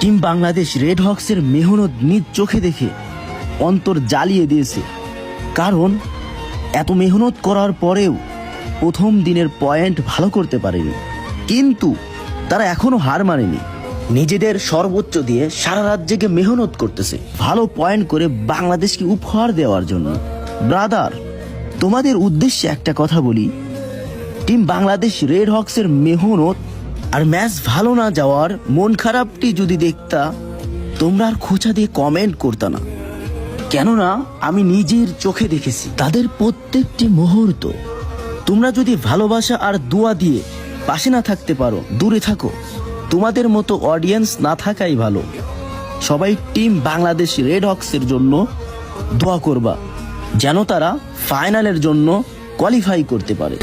Team Bangladesh red হক্সের মেহনত নিজ চোখে দেখে অন্তর জ্বালিয়ে দিয়েছে। কারণ এত মেহনত করার পরেও প্রথম দিনের পয়েন্ট ভালো করতে পারেনি, কিন্তু তারা এখনো হার মানেনি। নিজেদের সর্বোচ্চ দিয়ে সারা রাত জেগে মেহনত করতেছে ভালো পয়েন্ট করে বাংলাদেশকে উপহার দেওয়ার জন্য। ব্রাদার, তোমাদের উদ্দেশ্যে একটা কথা বলি, টিম বাংলাদেশ রেড হক্সের মেহনত আর ম্যাচ ভালো না যাওয়ার মন খারাপটি যদি দেখতা, তোমরা আর খোঁচা দিয়ে কমেন্ট করতা না। কেননা আমি নিজের চোখে দেখেছি তাদের প্রত্যেকটি মুহূর্ত। তোমরা যদি ভালোবাসা আর দোয়া দিয়ে পাশে না থাকতে পারো, দূরে থাকো। তোমাদের মতো অডিয়েন্স না থাকাই ভালো। সবাই টিম বাংলাদেশ রেড হক্সের জন্য দোয়া করবা, যেন তারা ফাইনালের জন্য কোয়ালিফাই করতে পারে।